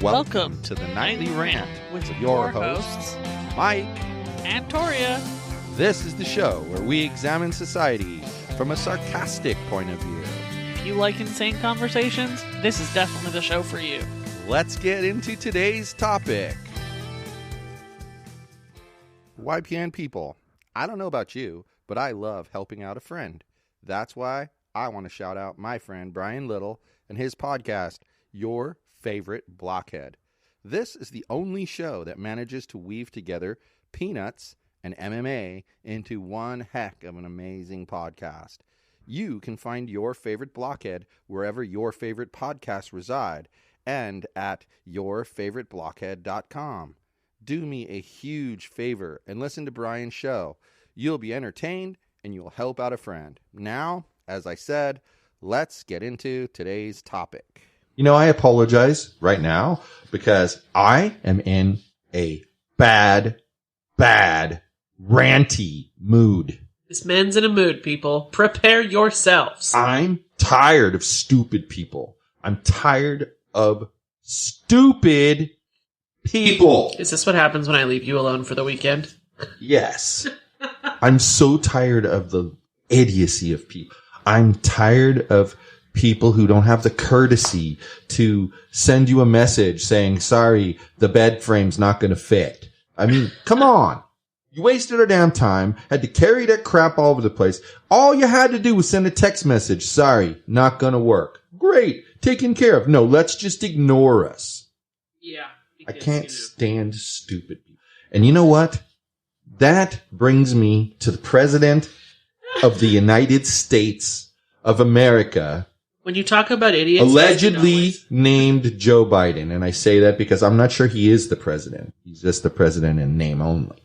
Welcome to the Nightly Rant with your hosts, Mike and Torya. This is the show where we examine society from a sarcastic point of view. If you like insane conversations, this is definitely the show for you. Let's get into today's topic. YPN people, I don't know about you, but I love helping out a friend. That's why I want to shout out my friend Brian Little and his podcast, Your Favorite Blockhead. This is the only show that manages to weave together peanuts and MMA into one heck of an amazing podcast. You can find Your Favorite Blockhead wherever your favorite podcasts reside and at yourfavoriteblockhead.com. Do me a huge favor and listen to Brian's show. You'll be entertained and you'll help out a friend. Now, as I said, let's get into today's topic. You know, I apologize right now because I am in a bad, ranty mood. This man's in a mood, people. Prepare yourselves. I'm tired of stupid people. I'm tired of stupid people. Is this what happens when I leave you alone for the weekend? Yes. I'm so tired of the idiocy of people. I'm tired of people who don't have the courtesy to send you a message saying, sorry, the bed frame's not going to fit. I mean, come on. You wasted our damn time, had to carry that crap all over the place. All you had to do was send a text message. Sorry, not going to work. Great. Taken care of. No, let's just ignore us. Yeah. I can't stand stupid people. And you know what? That brings me to the President of the United States of America. When you talk about idiots, allegedly named Joe Biden. And I say that because I'm not sure he is the president. He's just the president in name only.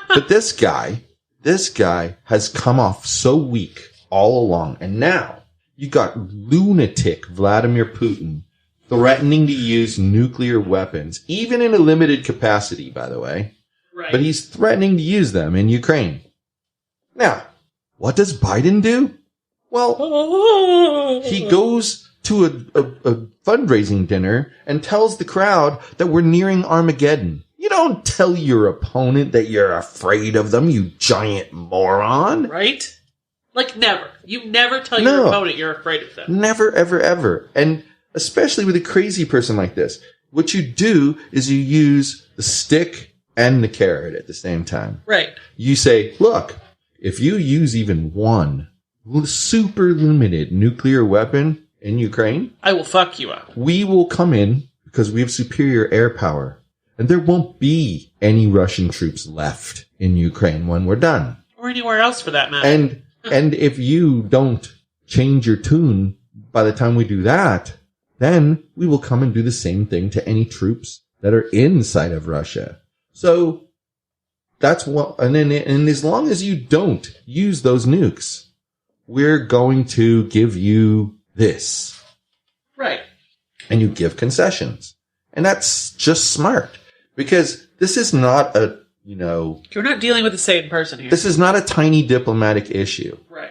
But this guy has come off so weak all along. And now you got lunatic Vladimir Putin threatening to use nuclear weapons, even in a limited capacity, by the way. Right. But he's threatening to use them in Ukraine. Now, what does Biden do? Well, he goes to a fundraising dinner and tells the crowd that we're nearing Armageddon. You don't tell your opponent that you're afraid of them, you giant moron. Right? Like never. You never tell your opponent you're afraid of them. Never, ever, ever. And especially with a crazy person like this, what you do is you use the stick and the carrot at the same time. Right. You say, look, if you use even one super limited nuclear weapon in Ukraine, I will fuck you up. We will come in because we have superior air power. And there won't be any Russian troops left in Ukraine when we're done. Or anywhere else for that matter. And if you don't change your tune by the time we do that, then we will come and do the same thing to any troops that are inside of Russia. So that's what, and as long as you don't use those nukes, we're going to give you this. Right. And you give concessions. And that's just smart. Because this is not a, you're not dealing with a sane person here. This is not a tiny diplomatic issue. Right.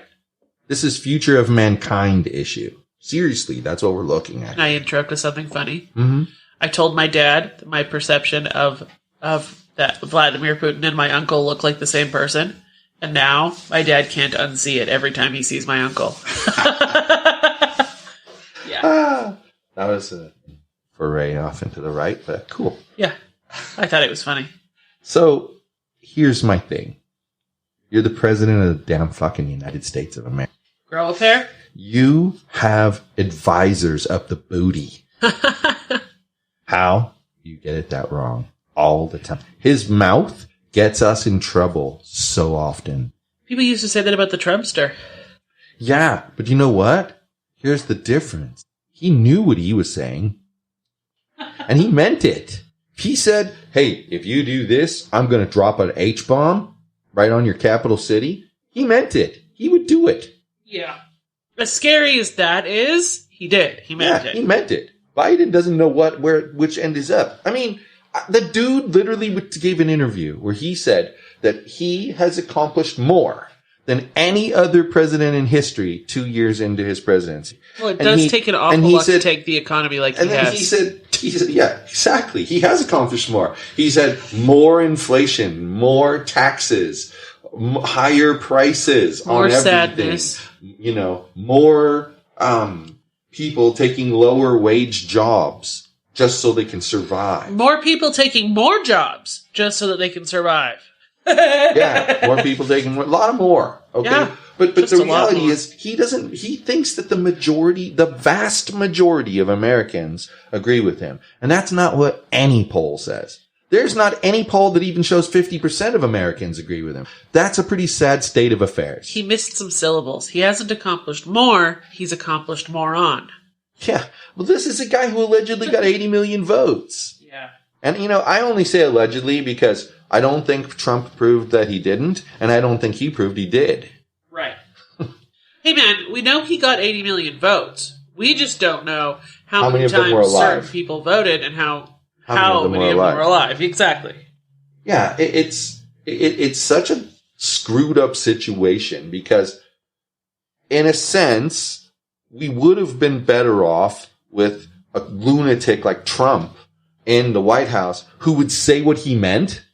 This is future of mankind issue. Seriously, that's what we're looking at. Can I interrupt with something funny? Mm-hmm. I told my dad my perception of that Vladimir Putin and my uncle look like the same person. And now my dad can't unsee it every time he sees my uncle. Yeah. That was a foray off into the right, but cool. Yeah. I thought it was funny. So, here's my thing. You're the president of the damn fucking United States of America. Grow a pair? You have advisors up the booty. How? You get it that wrong all the time. His mouth gets us in trouble so often. People used to say that about the Trumpster. Yeah, but you know what? Here's the difference. He knew what he was saying. And he meant it. He said, hey, if you do this, I'm going to drop an H-bomb right on your capital city. He meant it. He would do it. Yeah. As scary as that is, he did. He meant it. He meant it. Biden doesn't know which end is up. I mean, the dude literally gave an interview where he said that he has accomplished more than any other president in history 2 years into his presidency. Well, it does take an awful lot to take the economy like he has. And then he said Yeah, exactly. He has accomplished more. He's had more inflation, more taxes, higher prices More on everything. sadness. You know, more people taking lower wage jobs just so they can survive. More people taking more jobs just so that they can survive. Yeah, more people taking a lot of more. Okay, Yeah, but just the a lot reality more. is he thinks that the vast majority of Americans agree with him, and that's not what any poll says. There's not any poll that even shows 50% of Americans agree with him. That's a pretty sad state of affairs. He missed some syllables. He hasn't accomplished more. He's accomplished more on. Yeah, well, this is a guy who allegedly got 80 million votes. Yeah. And, you know, I only say allegedly because I don't think Trump proved that he didn't, and I don't think he proved he did. Right. Hey, man, we know he got 80 million votes. We just don't know how many of them were times alive? certain people voted and how How many of them were alive. Exactly. Yeah, it's such a screwed up situation because, in a sense, we would have been better off with a lunatic like Trump in the White House who would say what he meant.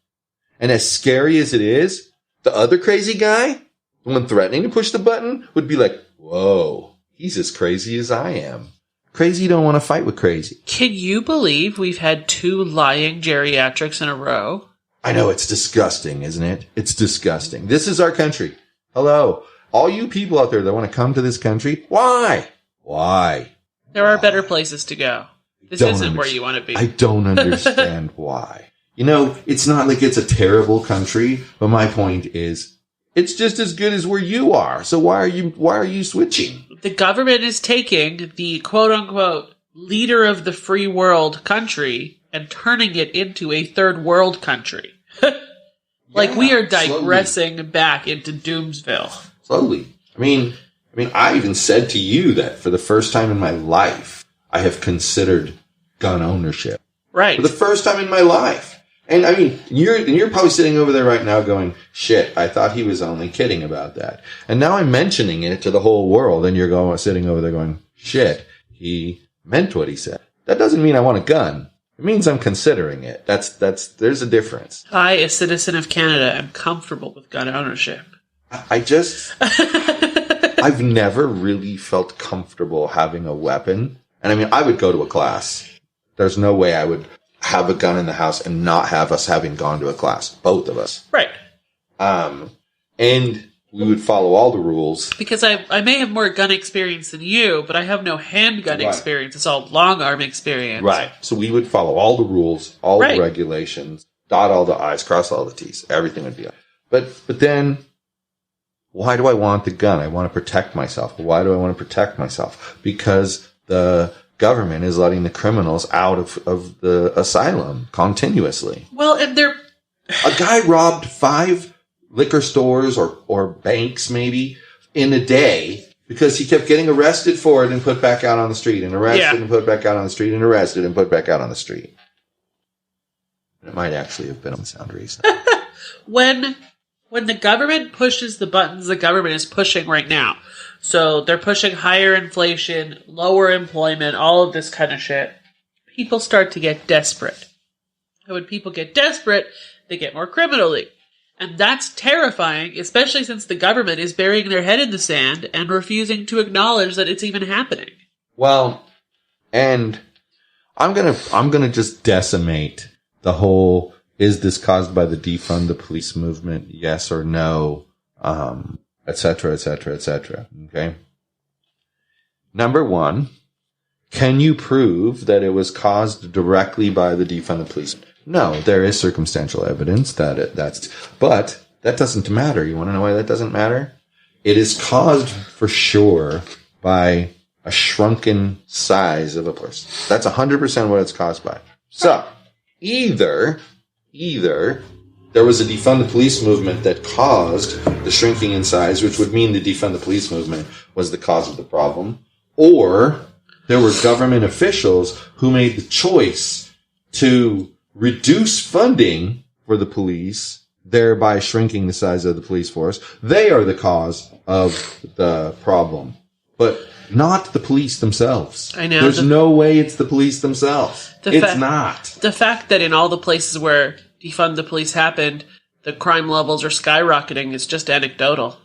And as scary as it is, the other crazy guy, the one threatening to push the button, would be like, whoa, he's as crazy as I am. Crazy don't want to fight with crazy. Can you believe we've had 2 lying geriatrics in a row? I know, it's disgusting, isn't it? It's disgusting. This is our country. Hello. All you people out there that want to come to this country, why? Why? There are better places to go. This Don't isn't where understand. you want to be. I don't understand why. You know, it's not like it's a terrible country, but my point is, it's just as good as where you are. So why are you switching? The government is taking the quote-unquote leader of the free world country and turning it into a third world country. Like we are digressing back into Doomsville. Slowly. I mean, I even said to you that for the first time in my life, I have considered gun ownership. Right. For the first time in my life. And I mean, you're probably sitting over there right now going, shit, I thought he was only kidding about that. And now I'm mentioning it to the whole world, and you're sitting over there going, shit, he meant what he said. That doesn't mean I want a gun. It means I'm considering it. There's a difference. I, a citizen of Canada, am comfortable with gun ownership. I've never really felt comfortable having a weapon. And I mean, I would go to a class. There's no way I would have a gun in the house and not have us having gone to a class. Both of us. Right. And we would follow all the rules. Because I may have more gun experience than you, but I have no handgun experience. It's all long arm experience. Right. So we would follow all the rules, all the regulations, dot all the I's, cross all the T's. Everything would be. But then, why do I want the gun? I want to protect myself. Why do I want to protect myself? Because the government is letting the criminals out of the asylum continuously. Well, and they're... A guy robbed 5 liquor stores or banks maybe in a day because he kept getting arrested for it and put back out on the street and arrested and put back out on the street and arrested and put back out on the street. It might actually have been on sound reason. When the government pushes the buttons the government is pushing right now, so they're pushing higher inflation, lower employment, all of this kind of shit, people start to get desperate. And when people get desperate, they get more criminally. And that's terrifying, especially since the government is burying their head in the sand and refusing to acknowledge that it's even happening. Well, and I'm gonna just decimate the whole, is this caused by the defund the police movement? Yes or no? Et cetera, et cetera, et cetera. Okay. Number 1, can you prove that it was caused directly by the defund the police? No, there is circumstantial evidence but that doesn't matter. You want to know why that doesn't matter? It is caused for sure by a shrunken size of a person. That's 100% what it's caused by. So, either there was a defund the police movement that caused the shrinking in size, which would mean the defund the police movement was the cause of the problem, or there were government officials who made the choice to reduce funding for the police, thereby shrinking the size of the police force. They are the cause of the problem. But not the police themselves. I know. There's no way it's the police themselves. It's not. The fact that in all the places where defund the police happened, the crime levels are skyrocketing is just anecdotal.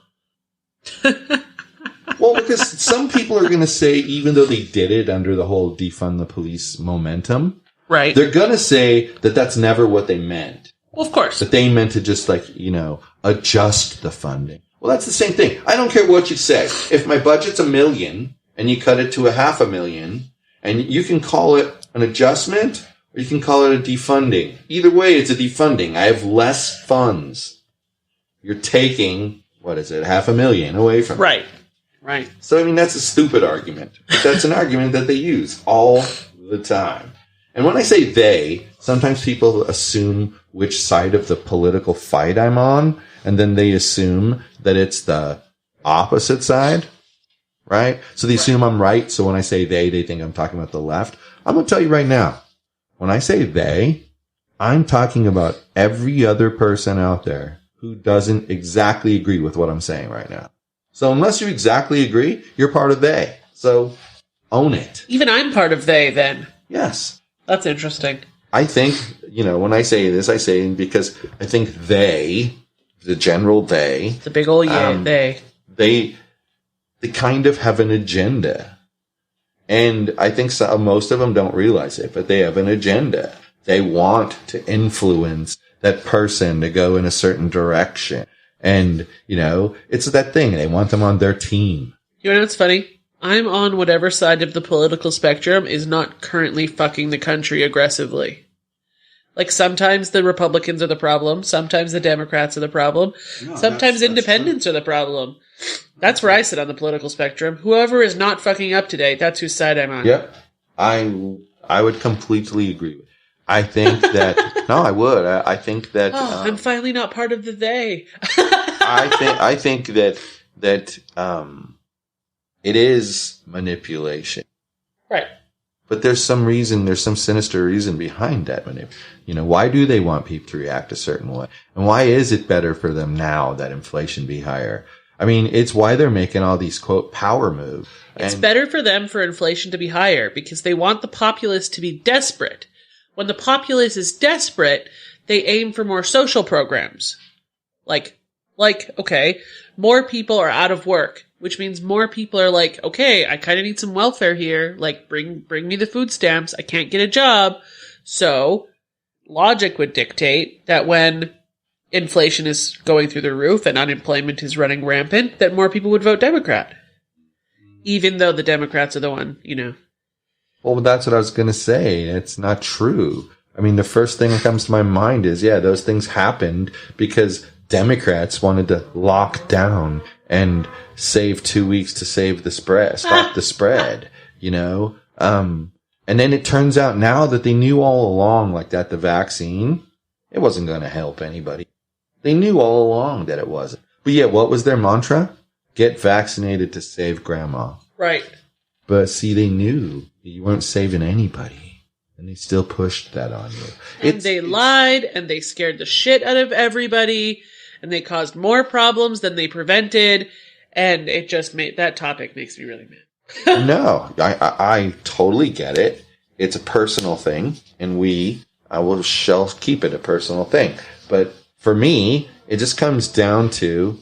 Well, because some people are going to say, even though they did it under the whole defund the police momentum, right? They're going to say that that's never what they meant. Well, of course. That they meant to just adjust the funding. Well, that's the same thing. I don't care what you say. If my budget's $1 million and you cut it to $500,000, and you can call it an adjustment or you can call it a defunding. Either way, it's a defunding. I have less funds. You're taking, $500,000 away from me. Right. Right. So, I mean, that's a stupid argument. But that's an argument that they use all the time. And when I say they, sometimes people assume which side of the political fight I'm on, and then they assume that it's the opposite side, right? So they assume I'm right, so when I say they think I'm talking about the left. I'm going to tell you right now, when I say they, I'm talking about every other person out there who doesn't exactly agree with what I'm saying right now. So unless you exactly agree, you're part of they. So own it. Even I'm part of they, then. Yes. That's interesting. I think, when I say this, I say because I think they, the general they. The big old they. They kind of have an agenda. And I think most of them don't realize it, but they have an agenda. They want to influence that person to go in a certain direction. And, it's that thing. They want them on their team. You know what's funny? I'm on whatever side of the political spectrum is not currently fucking the country aggressively. Like, sometimes the Republicans are the problem. Sometimes the Democrats are the problem. No, sometimes independents are the problem. That's where I sit on the political spectrum. Whoever is not fucking up today, that's whose side I'm on. Yep. I would completely agree with. I think that no, I would. I think that I'm finally not part of the they. I think that it is manipulation, right? But there's some sinister reason behind that manipulation. Why do they want people to react a certain way, and why is it better for them now that inflation be higher? I mean, it's why they're making all these quote power moves. It's better for them for inflation to be higher because they want the populace to be desperate. When the populace is desperate, they aim for more social programs. Like, okay, more people are out of work, which means more people are like, okay, I kind of need some welfare here. Like, bring me the food stamps. I can't get a job. So, logic would dictate that when inflation is going through the roof and unemployment is running rampant, that more people would vote Democrat. Even though the Democrats are the one, Well, that's what I was going to say. It's not true. I mean, the first thing that comes to my mind is, those things happened because Democrats wanted to lock down and save 2 weeks to save the spread, stop the spread, And then it turns out now that they knew all along, that the vaccine, it wasn't going to help anybody. They knew all along that it wasn't. But what was their mantra? Get vaccinated to save grandma. Right. But see, they knew you weren't saving anybody. And they still pushed that on you. And they lied, and they scared the shit out of everybody, and they caused more problems than they prevented, and it just that topic makes me really mad. No, I totally get it. It's a personal thing, and shall keep it a personal thing. But for me, it just comes down to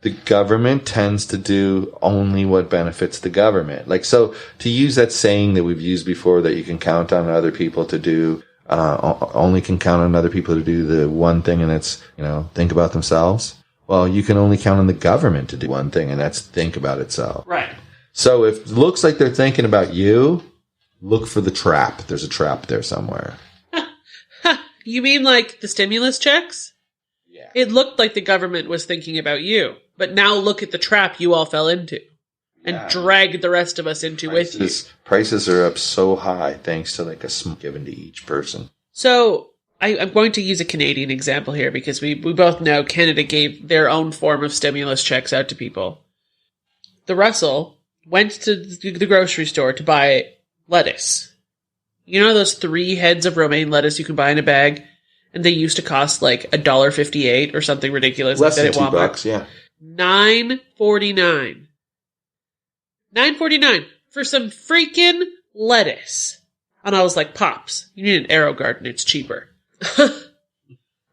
the government tends to do only what benefits the government. So to use that saying that we've used before, that you can count on other people to do, only can count on other people to do the one thing, and it's, think about themselves. Well, you can only count on the government to do one thing, and that's think about itself. Right. So if it looks like they're thinking about you, look for the trap. There's a trap there somewhere. You mean like the stimulus checks? Yeah. It looked like the government was thinking about you. But now look at the trap you all fell into and dragged the rest of us into with you. Prices are up so high thanks to a small given to each person. So I'm going to use a Canadian example here because we both know Canada gave their own form of stimulus checks out to people. The Russell went to the grocery store to buy lettuce. You know those 3 heads of romaine lettuce you can buy in a bag? And they used to cost $1.58 or something ridiculous. Less than $2, yeah. $9.49. $9.49 for some freaking lettuce. And I was like, Pops, you need an Arrow Garden. It's cheaper.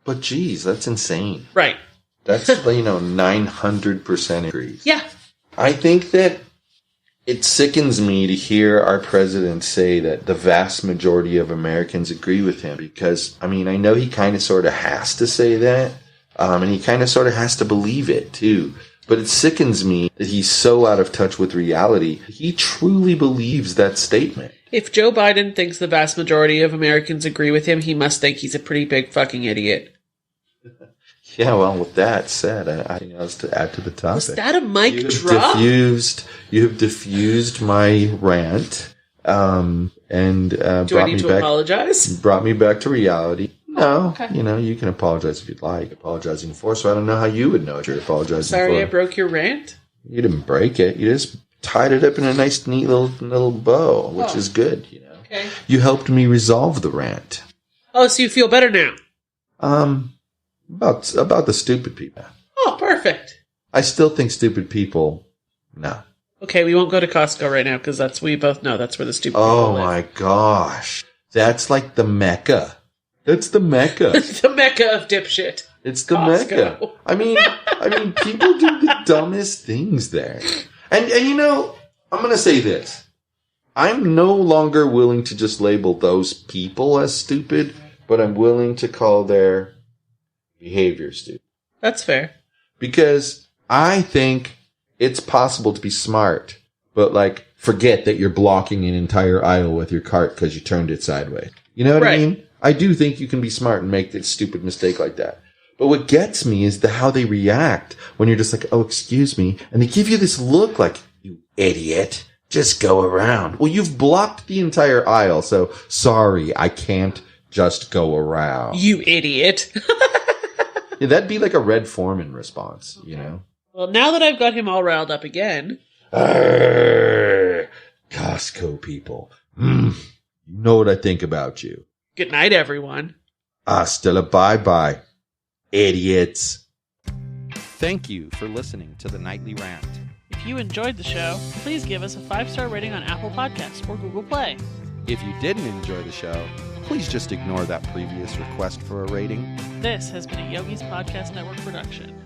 But geez, that's insane. Right. That's, 900% increase. Yeah. I think that it sickens me to hear our president say that the vast majority of Americans agree with him because, I know he kind of sort of has to say that, and he kind of sort of has to believe it, too. But it sickens me that he's so out of touch with reality. He truly believes that statement. If Joe Biden thinks the vast majority of Americans agree with him, he must think he's a pretty big fucking idiot. Yeah, well, with that said, I think else to add to the topic. Was that a mic drop? You have diffused my rant, and do I need to apologize? Brought me back to reality. No, okay. You can apologize if you'd like. Apologizing for, so I don't know how you would know what you're apologizing for. Sorry, I broke your rant. You didn't break it. You just tied it up in a nice, neat little bow, which is good. Okay. You helped me resolve the rant. Oh, so you feel better now? About the stupid people. Oh, perfect. I still think stupid people. No. Okay, we won't go to Costco right now because we both know that's where the stupid people live. Oh my gosh, that's like the Mecca. That's the Mecca. The Mecca of dipshit. It's the Costco. Mecca. I mean, people do the dumbest things there. And I'm going to say this. I'm no longer willing to just label those people as stupid, but I'm willing to call their behavior stupid. That's fair. Because I think it's possible to be smart, but forget that you're blocking an entire aisle with your cart because you turned it sideways. You know what I mean? I do think you can be smart and make a stupid mistake like that. But what gets me is how they react when you're just like, oh, excuse me. And they give you this look like, you idiot, just go around. Well, you've blocked the entire aisle, so sorry, I can't just go around. You idiot. Yeah, that'd be like a Red Foreman response, Well, now that I've got him all riled up again. Costco people. You know what I think about you. Good night, everyone. Hasta la bye-bye, idiots. Thank you for listening to the Nightly Rant. If you enjoyed the show, please give us a 5-star rating on Apple Podcasts or Google Play. If you didn't enjoy the show, please just ignore that previous request for a rating. This has been a Yogi's Podcast Network production.